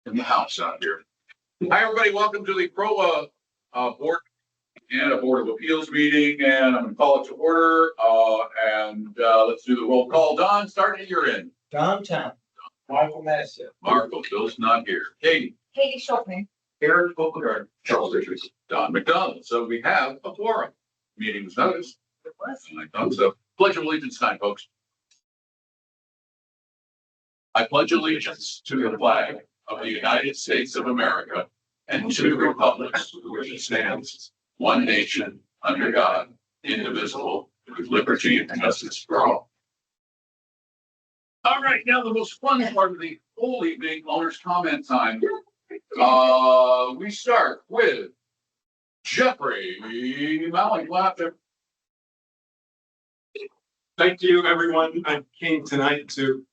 in the house out here. Hi, everybody. Welcome to the CROA Board and a Board of Appeals meeting, and I'm going to call it to order. Let's do the roll call. Don, starting at your end. Don Town. Michael Madison. Marco, Bill's not here. Katie. Katie Schultman. Eric Beauregard. Charles Richards. Don McDonald. So we have a quorum. Meeting was noticed. It was. I thought so. Pledge of allegiance time, folks. I pledge allegiance to the flag of the United States of America and to the republic for which it stands, one nation, under God, indivisible, with liberty and justice for all. All right, now the most fun part of the whole evening, owner's comment time. We start with Jeffrey Malley. Thank you, everyone. I came tonight to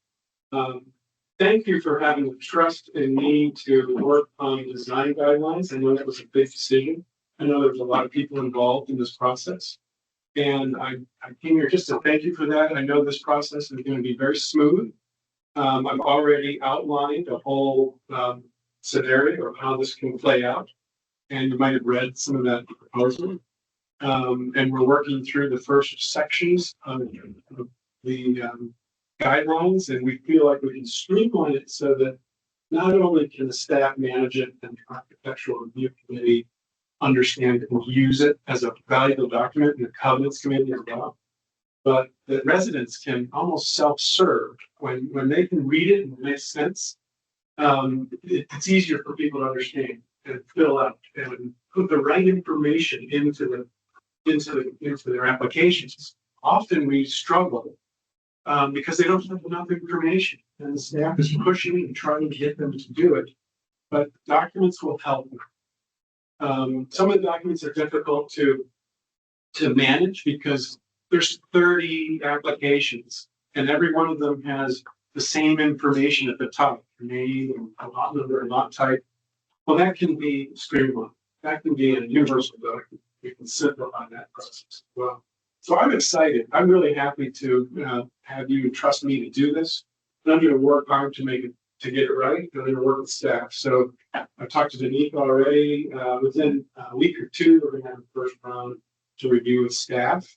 thank you for having the trust in me to work on design guidelines. I know that was a big decision. I know there's a lot of people involved in this process. And I came here just to thank you for that. I know this process is going to be very smooth. I've already outlined a whole scenario of how this can play out. And you might have read some of that proposal. And we're working through the first sections of the guidelines, and we feel like we can streamline it so that not only can the staff manage it and the architectural review committee understand and use it as a valuable document, and the covenants committee as well, but the residents can almost self-serve when they can read it and it makes sense. It's easier for people to understand and fill out and put the right information into their applications. Often we struggle because they don't have enough information, and the staff is pushing and trying to get them to do it. But documents will help them. Some of the documents are difficult to manage because there's 30 applications, and every one of them has the same information at the top: name, and lot number, and lot type. Well, that can be streamlined. That can be a universal document. We can simplify that process as well. So I'm excited. I'm really happy to have you trust me to do this. And I'm going to work hard to get it right. I'm going to work with staff. So I've talked to Denise already. Within a week or two, we're going to have the first round to review with staff,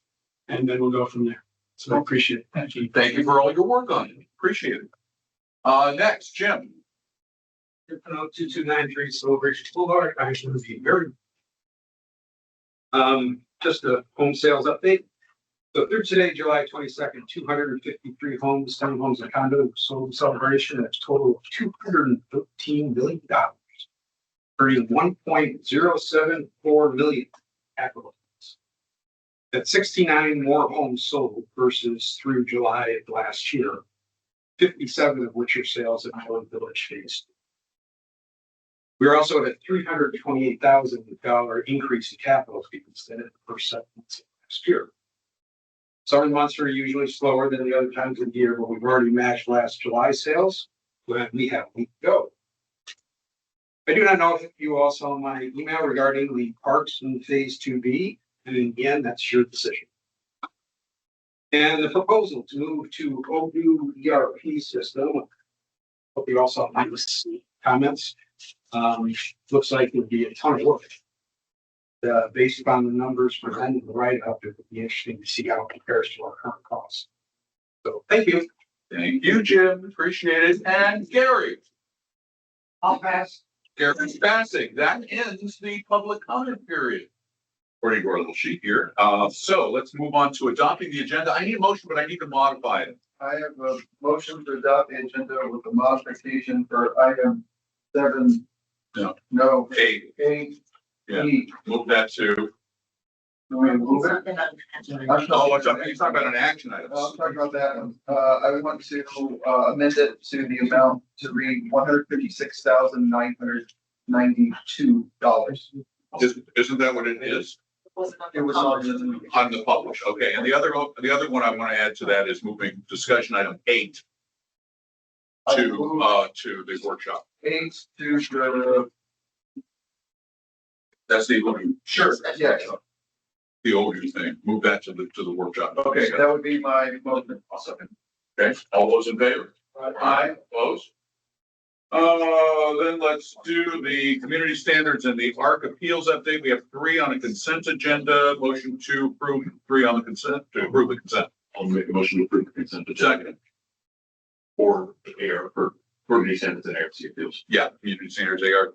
and then we'll go from there. So I appreciate it. Thank you. Thank you for all your work on it. Appreciate it. Next, Jim. 2293 Celebration Boulevard. I should be very. Just a home sales update. So through today, July 22nd, 253 homes, 10 homes and condos sold. Celebration. That's total of $213 million, earning $1.074 million accolades. That's 69 more homes sold versus through July of last year, 57 of which are sales in Highland Village Phase 2. We're also at a $328,000 increase in capital fees than in the first 7 months of last year. Summer months are usually slower than the other times of the year, but we've already matched last July sales, when we have a week to go. I do not know if you all saw my email regarding the parks in Phase 2B, and again, that's your decision. And the proposal to move to Odoo ERP system. Hope you all saw my comments. Looks like it would be a ton of work. Based upon the numbers presented in the write-up, it would be interesting to see how it compares to our current costs. So thank you. Thank you, Jim. Appreciate it. And Gary. I'll pass. Gary's passing. That ends the public comment period. According to our little sheet here. So let's move on to adopting the agenda. I need a motion, but I need to modify it. I have a motion to adopt the agenda with the modification for item 7. No. 8. Yeah. E. Move that to. Move it. Oh, what's up? You're talking about an action item. I'm talking about that one. I would want to amend it to the amount to read $156,992. Isn't that what it is? It was On the publish. Okay. And the other one I want to add to that is moving discussion item 8 to the workshop. 8 to the. That's the sure. Yeah. The older thing. Move that to the workshop. Okay, that would be my motion. Okay. All those in favor? Aye. Opposed? Then let's do the community standards and the ARC appeals update. We have 3 on a consent agenda. Motion to approve 3 on the consent, to approve the consent. I'll make a motion to approve the consent agenda Second, for AR, for community standards and ARC appeals. yeah, community standards, ARC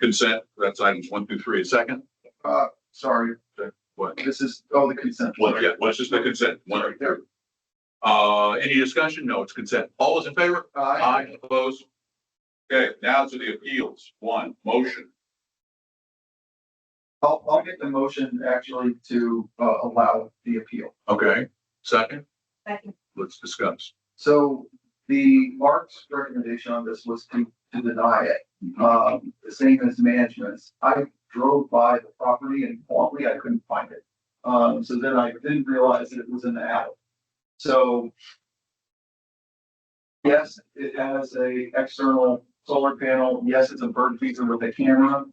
consent. That's items 1 through 3. Second, Sorry, what? this is, oh, the consent. Well, yeah, let's just the consent. 1 right there. Any discussion? No, it's consent. All those in favor? Aye. Opposed? Okay, now to the appeals. 1, motion. I'll get the motion actually to, allow the appeal. Okay, second, Second. let's discuss. So the ARC's recommendation on this was to deny it. The same as management's. I drove by the property and bluntly, I couldn't find it. So then I didn't realize that it was in the alley. So yes, it has a external solar panel. Yes, it's a bird feeder with a camera,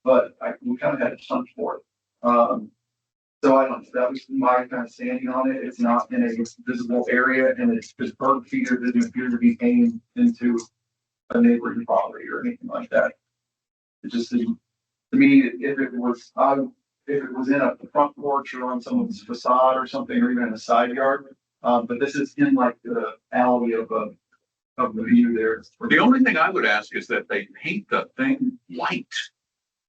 but we kind of had to hunt for it. So I don't, that was my kind of standing on it. It's not in a visible area, and it's this bird feeder doesn't appear to be aimed into a neighboring property or anything like that. It just didn't, to me, if it was in a front porch or on someone's facade or something, or even in a side yard, but this is in like the alley of the view there. The only thing I would ask is that they paint the thing white,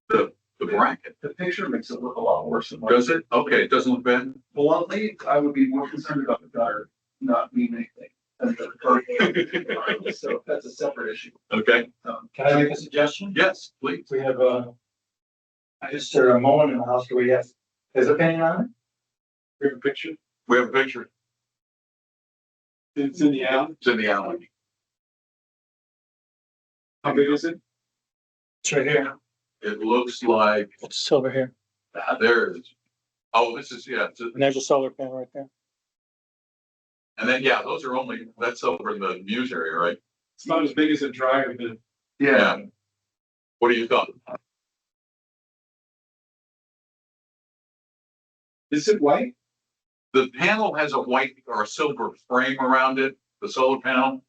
the bracket. The picture makes it look a lot worse than what. Does it? Okay, it doesn't look bad. Bluntly, I would be more concerned about the gutter not being anything than the bird. So that's a separate issue. Okay, Can I make a suggestion? yes, please. We have Mr. Mullen in the house. Do we have his opinion on it? We have a picture. We have a picture. It's in the alley. It's in the alley. How big is it? It's right here. It looks like, It's over here. there it is. Oh, this is, yeah, And there's a solar panel right there. and then, yeah, those are only, that's over in the Muse area, right? It's about as big as a driving bit. Yeah. What do you think? Is it white? The panel has a white or a silver frame around it, the solar panel.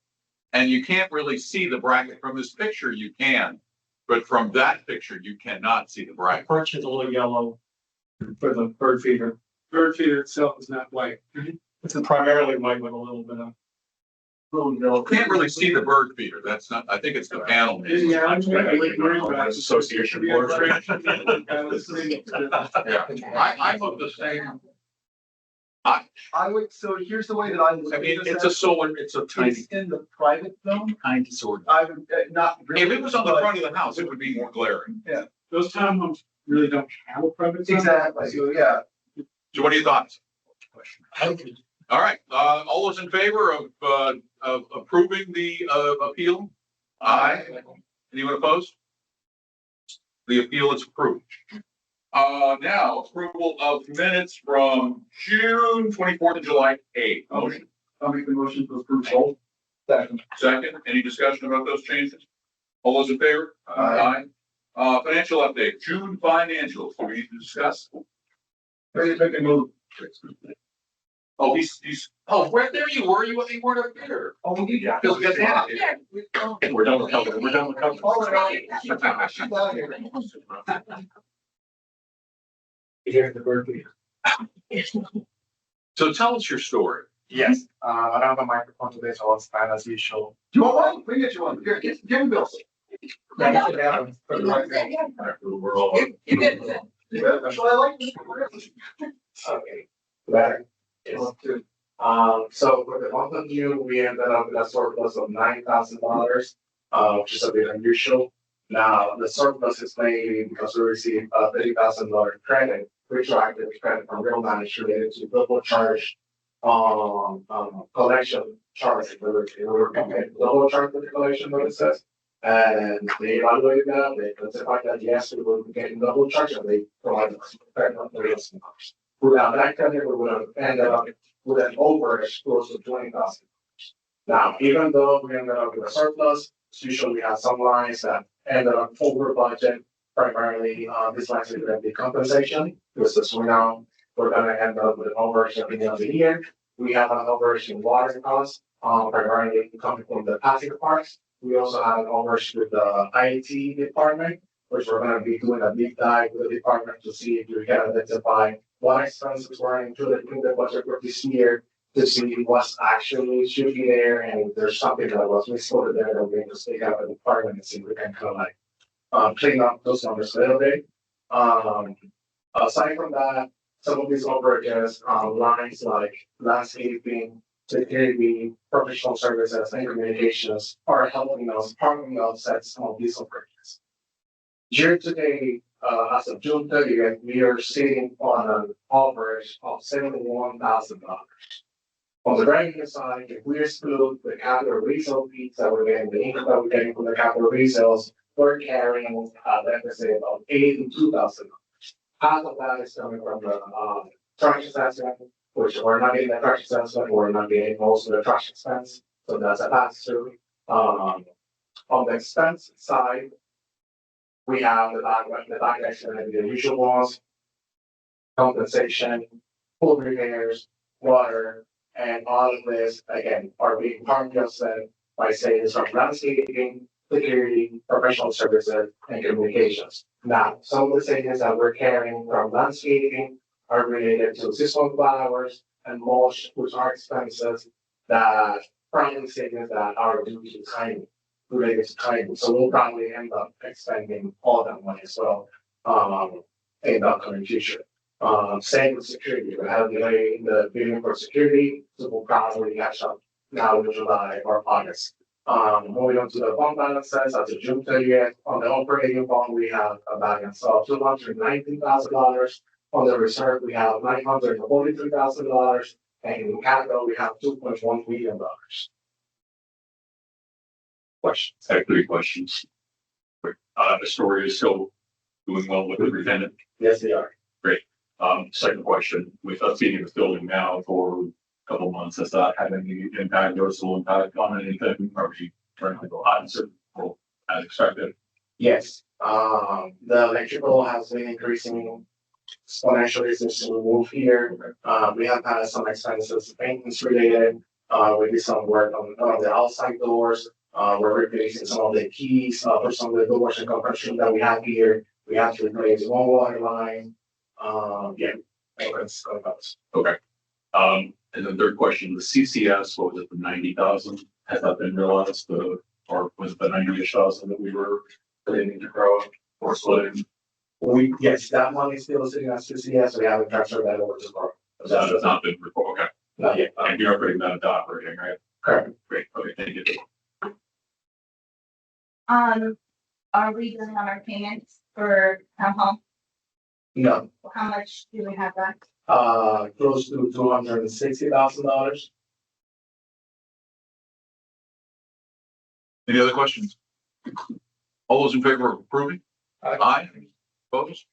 And you can't really see the bracket from this picture, you can, but from that picture, you cannot see the bracket. Perch is a little yellow for the bird feeder. Bird feeder itself is not white. It's primarily white with a little bit of. Little yellow. Can't really see the bird feeder, that's not, I think it's the panel. Yeah, I'm worried about it. Association board. Yeah, I look the same. I would, so here's the way that I look I at mean, this. it's a solar, it's a tiny, It's in the private zone. tiny sort of. I would not really. If it was on the but- front of the house, it would be more glaring. Those townhomes really don't have a private zone. Exactly, so yeah. So what are your thoughts? All right, all those in favor of approving the, appeal? Aye. Anyone opposed? The appeal is approved. Now approval of minutes from June 24th and July 8th. Motion. I'll make the motion to approve both. Second. Second, any discussion about those changes? All those in favor? Aye. Financial update, June financials, do we need to discuss? Ready to make a move. Oh, where, there you were, you weren't up here. Oh, we need. Yeah, Bill, get that. We're done with cover, we're done with cover. All right. She's out here. Here's the bird feeder. So tell us your story. Yes, I don't have a microphone today, so I'll stand as usual. Do you want one? We can get you one. Here, give him Bill. For the record. We're all. You did it. Yeah, that's what I like. Okay. Better. Yes. So for the month of June, we ended up with a surplus of $9,000, which is a bit unusual. Now, the surplus is mainly because we received a $30,000 credit, retroactive credit from real managed related to double charge collection charge. We were paying double charge for the collection notices. And they evaluated that, they classified that yes, we were getting double charge, and they provided us with credit of $30,000. Without that credit, we would have ended up with an overage close to $20,000. Now, even though we ended up with a surplus, usually we have some lines that ended up over budget, primarily this line is going to be compensation, because as we know, we're going to end up with an overage at the end of the year. We have an overage in water costs, primarily coming from the passive parks. we also have ours with the IT department, which we're gonna be doing a deep dive with the department to see if we can identify what expenses were included in the budget for this year, to see what's actually should be there, and if there's something that was misquoted there, that we're going to take out of the department and see if we can kind of like clean up those numbers a little bit. Aside from that, some of these overages, lines like landscaping, security, professional services, and communications are helping us, partly offset some of these overages. Year to date, as of June 30th, we are sitting on an average of $71,000. On the revenue side, if we exclude the capital resale fees that we're getting, the income that we're getting from the capital resales, we're carrying a deficit of $82,000. Half of that is coming from the trash assessment, which we're not getting the trash assessment, we're not getting most of the trash expense, so that's a pass through. On the expense side, we have the back action and the usual ones, compensation, pool repairs, water, and all of this, again, are being partly offset by savings from landscaping, security, professional services, and communications. Now, some of the savings that we're carrying from landscaping are related to seasonal flowers and mulch, which are expenses that probably savings that are due to timing, related to timing. So we'll probably end up expending all that money as well, in the upcoming future. Same with security, we have delay in the billing for security, so we'll probably catch up now in July or August. Moving on to the fund balances, as of June 30th, on the operating fund, we have a balance of $219,000. On the reserve, we have $943,000, and in capital, we have $2.1 million. Questions? I have 3 questions. Astoria is still doing well with the retenant. Yes, they are. Second question, with us being in this building now for a couple months, has that had any impact, noticeable impact on anything? Are we trying to go hot and certain as expected? Yes, the electrical has been increasing exponentially since we moved here. We have had some expenses, maintenance related. We did some work on the outside doors. We're replacing some of the keys for some of the doors and compression that we have here. We have to replace one water line. That's Okay. And then third question, the CCS, what was it, the 90,000? Has that been realized? Or was it the 90-ish thousand that we were putting to CROA or splitting? Yes, that money is still sitting at CCS. We haven't transferred that over to CROA. That has not been reported. Okay. Not yet. And you're putting that into operating, right? Correct. Great. Okay. Thank you. Are we done on our payments for town hall? No, How much do we have left? close to $260,000. Any other questions? All those in favor of approving? Aye. Opposed?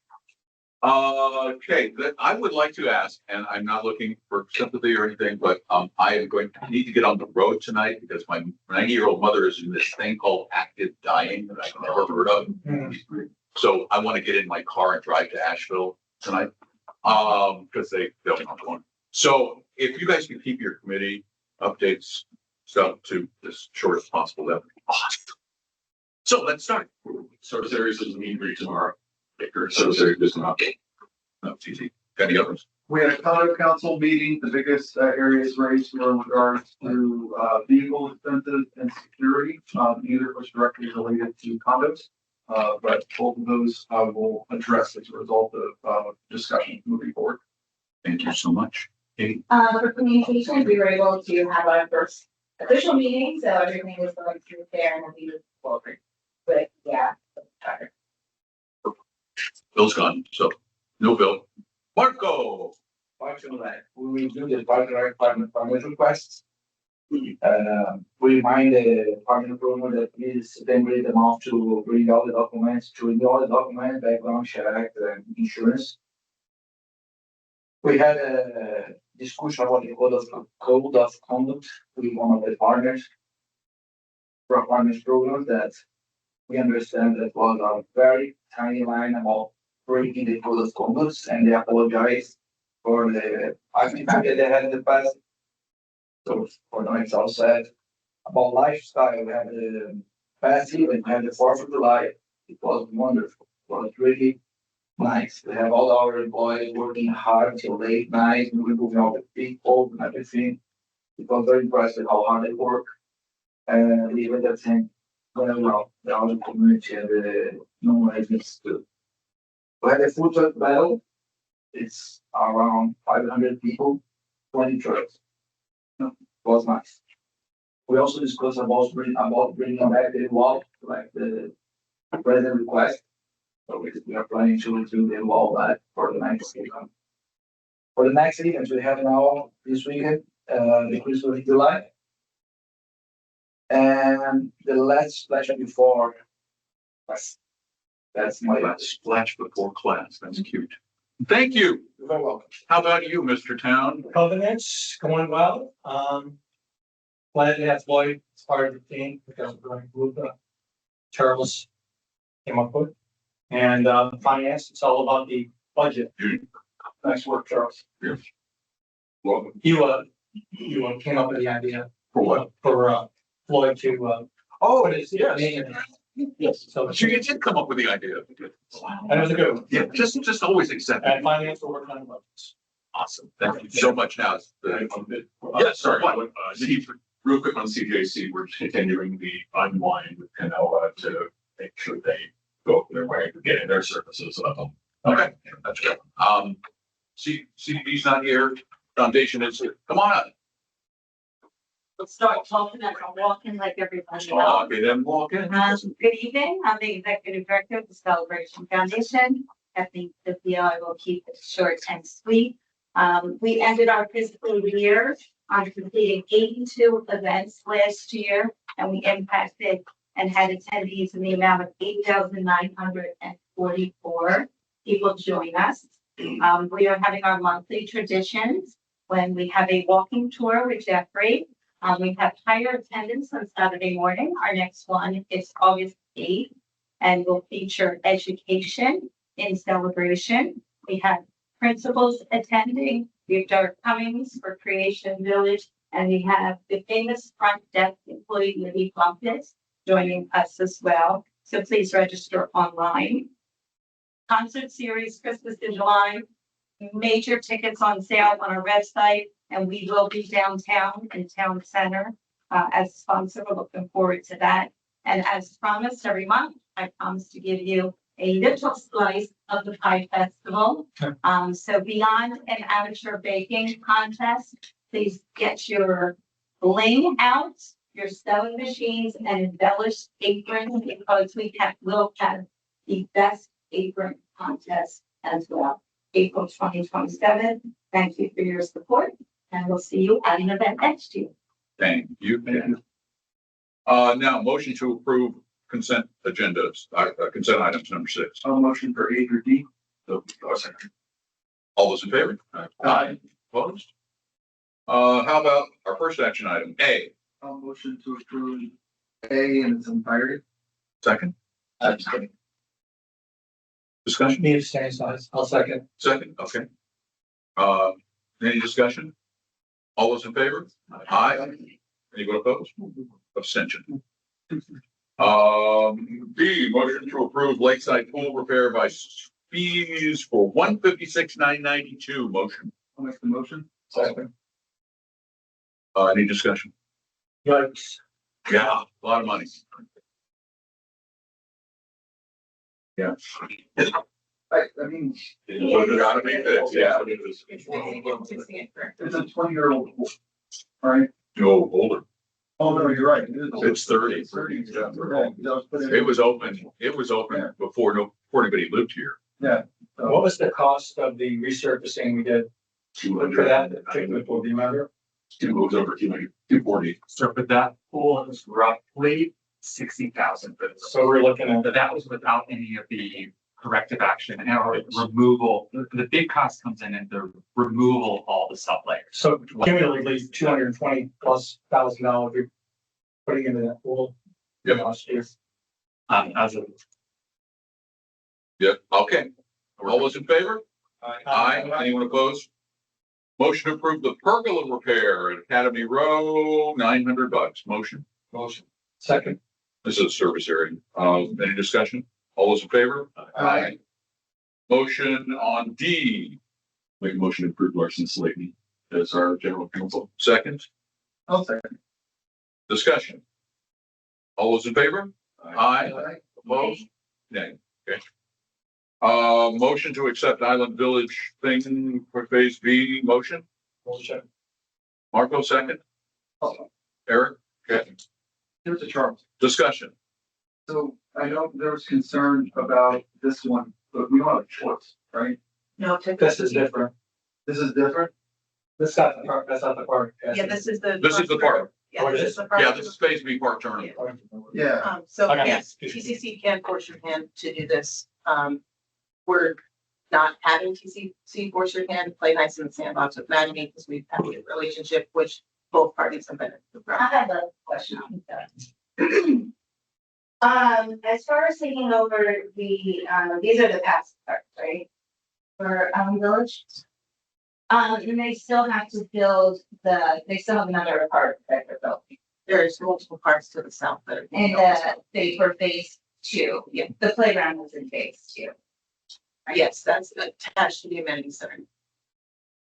Okay, I would like to ask, and I'm not looking for sympathy or anything, but I am going to need to get on the road tonight because my 90-year-old mother is in this thing called active dying that I've never heard of. So I want to get in my car and drive to Asheville tonight, because they don't want one. So if you guys can keep your committee updates stuff to as short as possible, that would be awesome. So let's start. Service areas is meet and greet tomorrow. Baker, service area business update. No, it's easy. Got any others? We had a condo council meeting. The biggest areas raised were in regards to vehicle expenses and security. Neither was directly related to condos, but both of those I will address as a result of discussion moving forward. Thank you so much. For communications, we were able to have our first official meeting, so everything was going through there and we moved forward. But yeah. Bill's gone, so no bill. Marco. Function that we will do the partner permit requests. We remind the partner program that please then read them off to bring all the documents, background check and insurance. We had a discussion about the code of conduct with one of the partners for a partners program that we understand that was a very tiny line about breaking the code of conduct, and they apologize for the activity that they had in the past. So for them, it's all said. About lifestyle, we had past event, we had the 4th of July. It was wonderful. It was really nice. We have all our employees working hard till late night, removing all the people and everything. It was very impressive how hard they work. And even that thing going well, the other community and the non-residents too. We had a food truck battle. It's around 500 people, 20 trucks. It was nice. We also discussed about bringing back the wall, like the president request. So we are planning to do the wall back for the next event. For the next event, we have now this weekend, the Christmas in July. And the last splash before, that's my last. Splash before class. That's cute. Thank you. You're very welcome. How about you, Mr. Town? Covenants going well. Glad to have Lloyd as part of the team because we're going to group Charles came up with. And finance, it's all about the budget. Nice work, Charles. Welcome. You came up with the idea For what? for Floyd to Oh, put his yes. name in. Yes. So So you did come up with the idea. and it was a good one. Yeah, just always accept And it. finance will work on the budgets. Awesome. Thank you so much. Now, yes, sorry. What? Steve, real quick on CJC, we're continuing the unwind with Canoa to make sure they go their way of getting their services. Okay, that's good. CDB's not here. Foundation is here. Come on up. Let's start talking as I'm walking like everybody Walk else. in and walk in. Good evening, I'm the executive director of the Celebration Foundation. I think that I will keep it short and sweet. We ended our fiscal year on completing 82 events last year, and we impacted and had attendees in the amount of 8,944 people join us. We are having our monthly traditions when we have a walking tour with Jeffrey. We have higher attendance on Saturday morning. Our next one is August 8th and will feature education in celebration. We have principals attending. We have Derek Cummings for Creation Village, and we have the famous front desk employee Libby Plumpus joining us as well. So please register online. Concert series Christmas in July. Major tickets on sale on our website, and we will be downtown in Town Center as a sponsor. We're looking forward to that. And as promised, every month, I promise to give you a little slice of the pie festival. So beyond an amateur baking contest, please get your bling out, your sewing machines, and embellished aprons because will have the best apron contest as well. April 2027. Thank you for your support, and we'll see you at an event next year. Thank you. Now, motion to approve consent agendas, consent items number 6. I'll motion for A through D. All those in favor? Aye. Opposed? How about our first action item, A? I'll motion to approve A in its entirety. Second? Discussion? Me abstaining, so I'll second. Second, okay. Any discussion? All those in favor? Aye. Anyone opposed? Abstention. B, motion to approve lakeside pool repair by fees for $156,992. Motion. I'll make the motion. Second. Any discussion? Yikes. Yeah, a lot of money. Yeah. I mean, You gotta be fixed, yeah. it's a 20-year-old, right? No, older. Oh, no, you're right. It's 30. It's 30. Yeah. Yeah. It was open before anybody lived here. What was the cost of the resurfacing we did for that particular pool? Do you remember? It was over 240. So for that pool, it was roughly 60,000 for this. So we're looking at But that was without any of the corrective action and or removal. The big cost comes in at the removal of all the sublayers. so cumulatively $220,000+ you're putting into that pool. Yep. Last year. As of Yep, okay. All those in favor? Aye. Anyone opposed? Motion to approve the pergola repair at Academy Row, $900. Motion. Second. This is a service area. Any discussion? All those in favor? Aye. Motion on D, Make a motion to approve Larson Slayton as our general counsel. second, I'll say. discussion. All those in favor? Aye. Aye. Opposed? Nay. Okay. Motion to accept Island Village thing for phase B, motion? Motion. Marco, second? Eric? Okay. Here's a chart. Discussion. So I know there was concern about this one, but we don't have a choice, right? No, This is different. This is different. This got the park, that's not the park. yeah, this is the. This is the part. Yeah, this is the part. Yeah, this is phase B part tournament. Yeah. So Okay. yes, TCC can force your hand to do this. We're not having TCC force your hand, play nice in the sandbox with Magnum because we've had a relationship which both parties have benefited from. I have a question on that. As far as taking over the, these are the past parts, right? For, Village? And they still have to build they still have another part that they're building. There's multiple parts to the south that are. being And built as well. they for phase 2, Yeah. the playground was in phase 2. Yes, that's attached to the amenity center.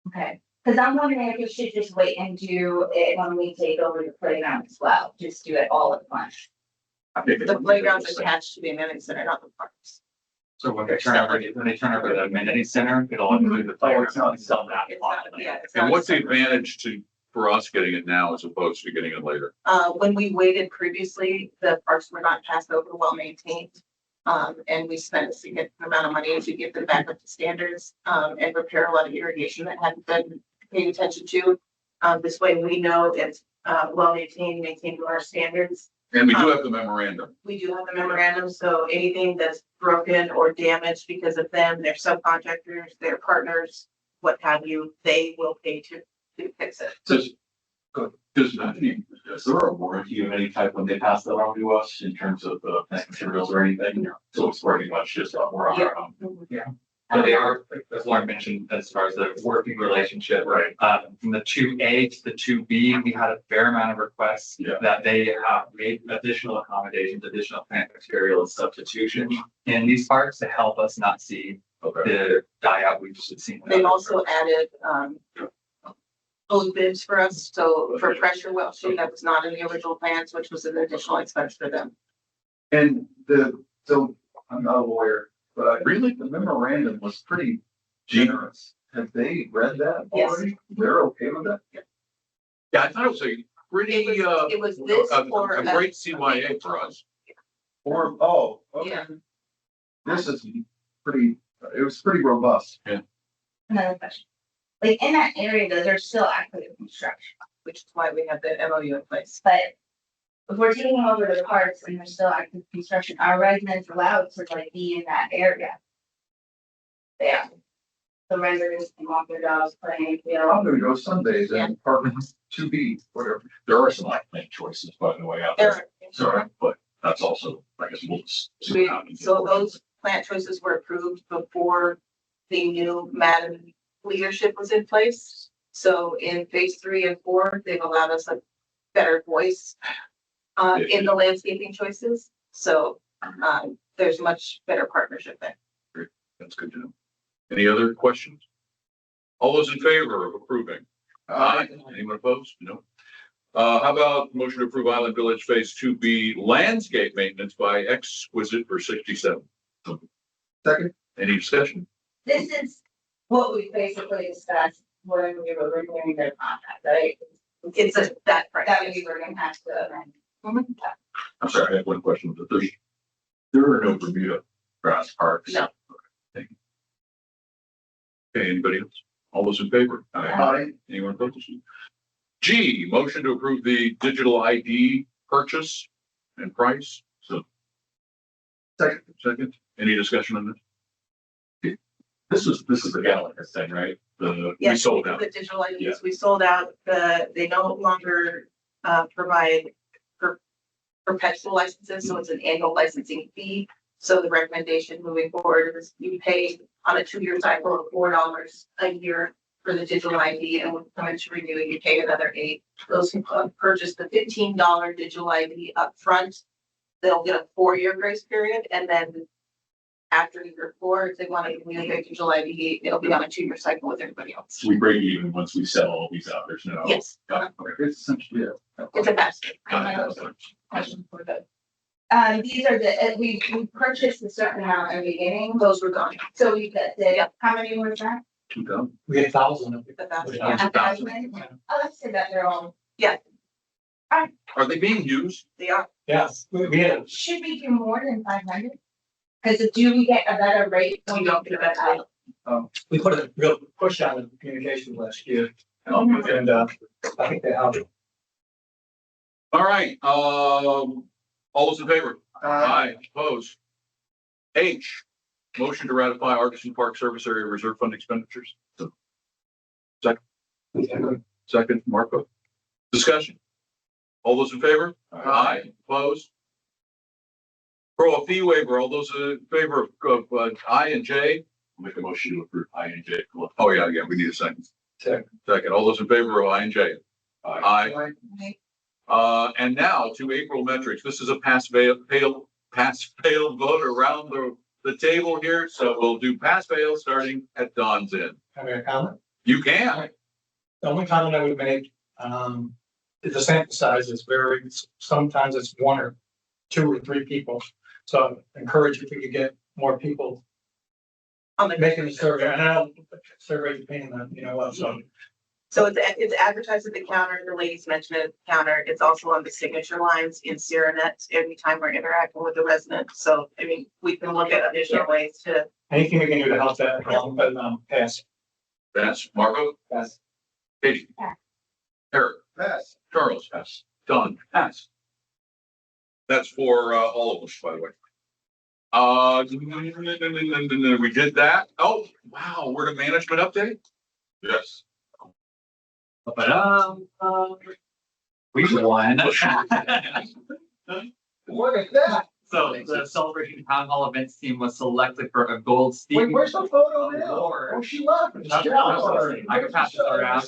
Okay, because I'm wondering if we should just wait and do it when we take over the playground as well, just do it all at once. The playground's attached to the amenity center, not the parks. So when they turn over the amenity center, it'll include the playground, sell that. It's not, yeah. it's not And what's the separate. advantage for us getting it now as opposed to getting it later? When we waited previously, the parks were not passed over, well maintained. And we spent a significant amount of money to get them back up to standards, and repair a lot of irrigation that hadn't been paid attention to. This way we know it's, well maintained to our standards. And we do have the memorandum. We do have the memorandum, so anything that's broken or damaged because of them, their subcontractors, their partners, what have you, they will pay to fix it. Is there a warranty of any type when they pass that on to us in terms of plant materials or anything? So it's pretty much just we're on our own. But they are, as Lauren mentioned, as far as the working relationship, Right. From the 2A to the 2B, we had a fair amount of requests Yeah. that they made additional accommodations, additional plant material and substitution in these parks to help us not see Okay. the die out we've just seen. in They've other also parks. added, old bibs for us, so for pressure washing, that was not in the original plans, which was an additional expense for them. And so I'm not a lawyer, but really the memorandum was pretty generous. Have they read that Yes. already? They're okay with that? Yeah, I thought it was a pretty, It was this or. a great CYA for us. Or, oh, okay. Yeah. This is pretty, it was pretty robust. Another question. Like in that area, though, there's still active construction, Which is why we have the MOU in place. but if we're taking over the parks and there's still active construction, are residents allowed to like be in that area? Yeah. The residents can walk their dogs, play, you know. I'm gonna go Sundays and park 2B, whatever. There are some plant choices, by the way, out there. Sorry, but that's also, I guess, we'll just. see what happens. So those plant choices were approved before the new Madden leadership was in place. So in phase 3 and 4, they've allowed us a better voice in the landscaping choices. So there's much better partnership there. That's good to know. Any other questions? All those in favor of approving? Aye. Anyone opposed? No. How about motion to approve Island Village Phase 2B landscape maintenance by Exquisite for 67? Second, Any discussion? This is what we basically discussed when we were reviewing their contract, right? It's that price. That we were gonna have to amend. I'm sorry, I have one question, but there are no Bermuda grass parks. No. Thank you. Okay, anybody else? All those in favor? aye. Anyone opposed? G, motion to approve the digital ID purchase and price. So. Second, any discussion on this? This is the Gallagher thing, right? We Yes, sold out. the digital IDs, we sold out, they no longer provide perpetual licenses, so it's an annual licensing fee. So the recommendation moving forward is you pay on a 2-year cycle of $4 a year for the digital ID, and when you come in to renew it, you pay another $8. Those who purchase the $15 digital ID upfront, they'll get a 4-year grace period, and then after year 4, if they want to communicate to July the 8th, it'll be on a 2-year cycle with everybody else. So we break even once we sell all these out. There's no. Yes, Got it. Okay. It's essentially, yeah. it's a basket. Got it. Question for the. These are we purchased a certain amount in the beginning, Those were gone. so we did, how many was that? We had 1,000 of it. The basket. Yeah. Yeah. Oh, let's say that they're all, Are they being used? They are. Yes, we had, should we do more than 500? Cause do we get a better rate? when We don't get a better rate. we put a real push on the communication last year. Mhm. And, I think they have it. All right, all those in favor? Aye, opposed. H, motion to ratify Artisan Park Service Area Reserve Fund expenditures. Second, Marco. Discussion. All those in favor? Aye, opposed. CROA fee waiver, all those in favor of I and J? Make a motion to approve I and J. Oh, yeah, we need a second. Second. Second, all those in favor of I and J? Aye. And now to April metrics. This is a pass fail vote around the table here. So we'll do pass fail starting at Don's end. Have a comment? You can. The only comment I would make, is the sample size is very, sometimes it's 1 or 2 or 3 people. So I encourage if we could get more people On the making the survey, and I know survey depending on, so it's advertised at the counter, the ladies mentioned it at the counter, it's also on the signature lines in SiraNet anytime we're interacting with the resident, so, I mean, we can look at additional ways to. anything we can do to help that, pass. Pass. Marco? Pass. Katie? Pass. Eric? Pass. Charles? Pass. Don? Pass. That's for all of us, by the way. We did that. Oh, wow, we're to management update? Yes. We won. Look at that. So the Celebration Town Hall events team was selected for a gold Stevie. Wait, where's the photo now? Award. Oh, she left. I can pass it around.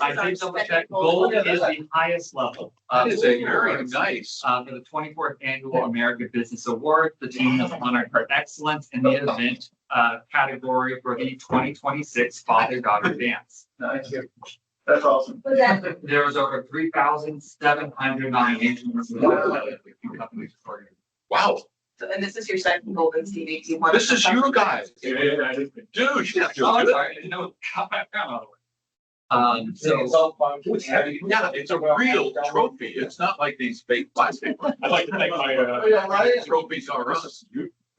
I did double check, gold is the highest level. That is a very nice. For the 24th Annual American Business Award, the team has honored for excellence in the event category for the 2026 Father-Daughter Dance. Nice. That's awesome. Was that, There was over 3,700 nominations. Wow, So, and this is your second golden Stevie. Do you want? this is you guys. Yeah, Dude, you have to Oh, I'm do it. sorry, I didn't know. How about So it's all fun. Yeah, it's a real trophy. It's not like these fake plastic ones. I'd like to thank my, Yeah, right. Trophies are us.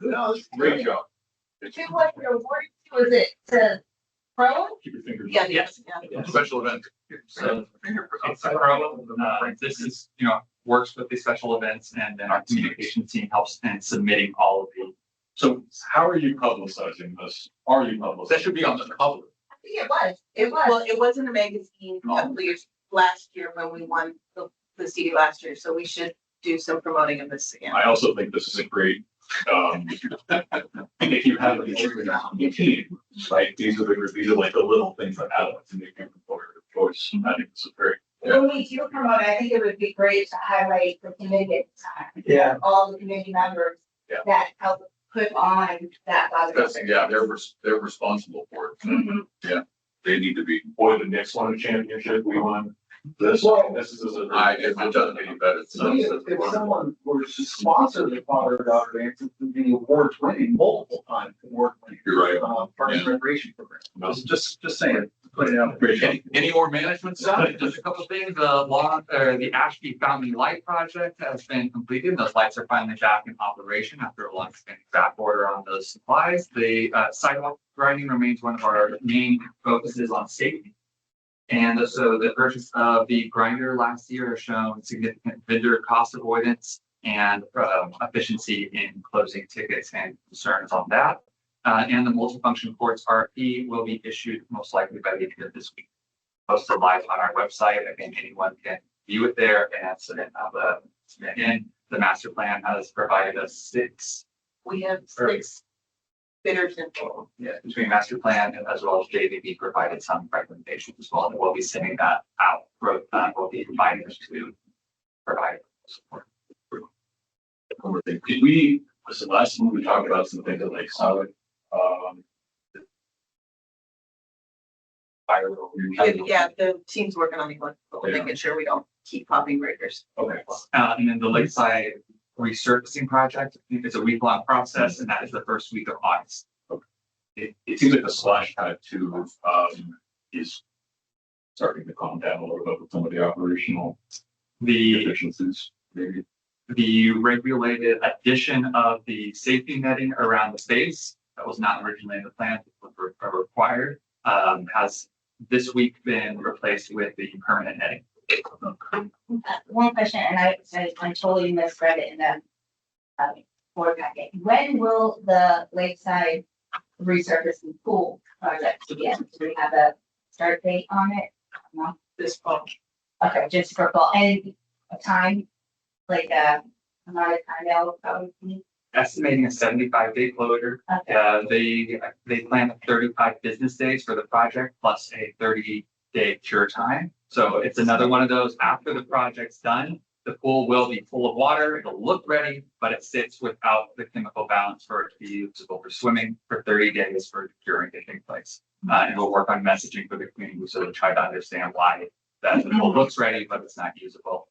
No, it's Great job. who was the award to? Was it to CROA? keep your fingers. Yeah, Yes. yeah. Special event. So it's a CROA. This is, works with the special events, and then our communication team helps in submitting all of the. So how are you publicizing this? Are you publicizing? That should be on the cover. I think it was, it Well, was. it was in a magazine a couple of years last year when we won the Stevie last year, so we should do some promoting of this again. I also think this is a great, if you have a team, right? These are like the little things that happen to make you employer of choice. I think this is very. When we do promote, I think it would be great to highlight the committee, Yeah. all the committee members Yeah. that help put on that. Yeah, they're responsible for it. Mhm. They need to be. Boy, the Knicks won a championship, we won this, this is. It doesn't any better. So if someone were to sponsor the Father-Daughter Dance, it would be awards winning multiple times. Award winning. You're right. Parks and Yeah. Recreation Program. Just saying, put it out. Any more management stuff? Just a couple of things, the Ashby Fountain Light Project has been completed. Those lights are finally back in operation after a long standing back order on those supplies. The sidewalk grinding remains one of our main focuses on safety. And so the purchase of the grinder last year has shown significant vendor cost avoidance and efficiency in closing tickets and concerns on that. And the multifunction ports RFP will be issued most likely by the end of this week. Posted live on our website. Again, anyone can view it there and submit in. The master plan has provided us 6. We have 6 bidders in total. Yeah, between master plan and as well as JVB provided some recommendations as well, and we'll be sending that out. We'll be inviting us to provide support. one more thing. Did we, was the last one we talked about some things at Lakeside? Fire. Yeah, the team's working on making sure we don't keep popping breakers. Okay. And then the Lakeside resurfacing project, I think it's a week-long process, and that is the first week of August. It seems like the splash pad too, is starting to calm down a little bit with some of the operational The efficiencies, maybe. The regulated addition of the safety netting around the base that was not originally in the plan, but required, has this week been replaced with the permanent netting. One question, and I totally misread it in the board packet. When will the Lakeside resurfacing pool project begin? Do we have a start date on it? No? This fall. Okay, just for fall, and a time, like amount of time they'll probably. Estimating a 75-day closure. Okay. They plan 35 business days for the project plus a 30-day cure time. So it's another one of those, after the project's done, the pool will be full of water, it'll look ready, but it sits without the chemical balance for it to be usable for swimming for 30 days for curing to take place. And we'll work on messaging for the community so they try to understand why that the pool looks ready, but it's not usable.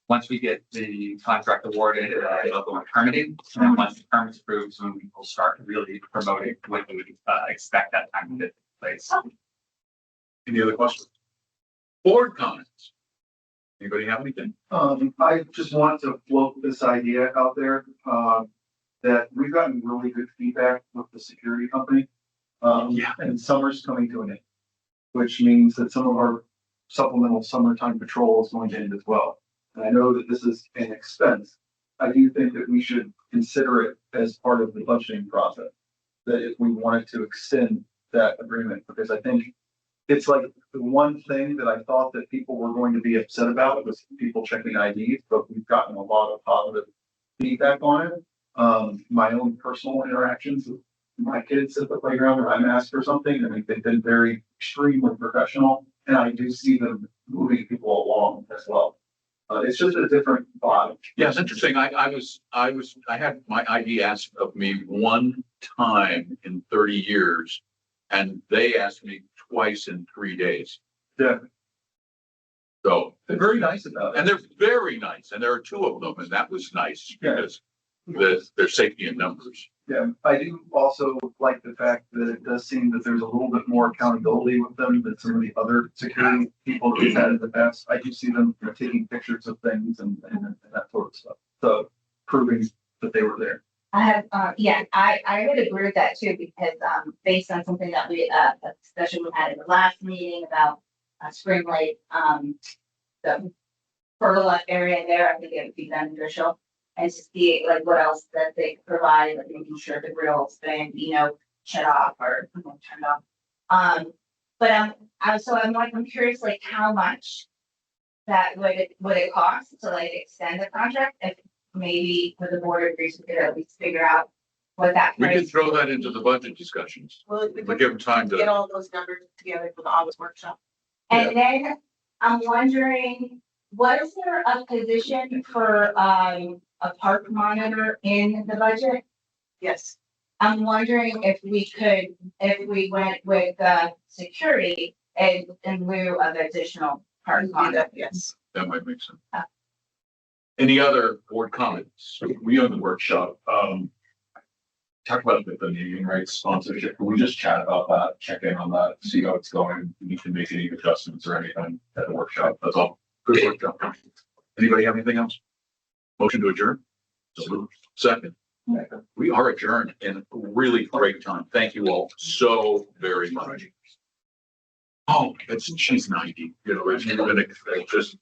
Once we get the contract awarded, it'll go on permitting, and then once the permit's approved, so we will start really promoting when we would expect that time to take place. Any other questions? Board comments? Anybody have anything? I just wanted to float this idea out there, that we've gotten really good feedback with the security company. And summer's coming to an end, which means that some of our supplemental summertime patrol is going to end as well. And I know that this is an expense. I do think that we should consider it as part of the budgeting process, that if we wanted to extend that agreement, because I think it's like the one thing that I thought that people were going to be upset about was people checking IDs, but we've gotten a lot of positive feedback on it. My own personal interactions with my kids at the playground, or I'm asked for something, I mean, they've been very extremely professional, and I do see them moving people along as well. It's just a different vibe. Yeah, it's interesting. I had my ID asked of me one time in 30 years, and they asked me twice in 3 days. Yeah. So They're very nice about it. and they're very nice, and there are two of them, and that was nice because there's safety in numbers. Yeah, I do also like the fact that it does seem that there's a little bit more accountability with them than some of the other security people that we've had in the past. I do see them, taking pictures of things and that sort of stuff. So proving that they were there. I have, I would agree with that too, because, based on something that we, a discussion we had in the last meeting about, Spring Lake, the pergola area there, I think it would be beneficial. And to see like what else that they could provide, like making sure the grill's been, shut off or turned off. But I'm curious, like how much that would it cost to like extend the contract? If maybe with the board agrees, we could at least figure out what that. We price can throw that into the budget discussions. Well, We give them time get to, all those numbers together for the August workshop. And then I'm wondering, was there a position for a park monitor in the budget? Yes. I'm wondering if we went with security in lieu of additional park Do monitor. that, yes. that might make sense. Any other board comments? We on the workshop, talk about the naming rights sponsorship. Can we just chat about that, check in on that, see how it's going? We need to make any adjustments or anything at the workshop. That's all. Good workshop. Anybody have anything else? Motion to adjourn? Second. We are adjourned in really great time. Thank you all so very much. Oh, she's 90, and we're gonna just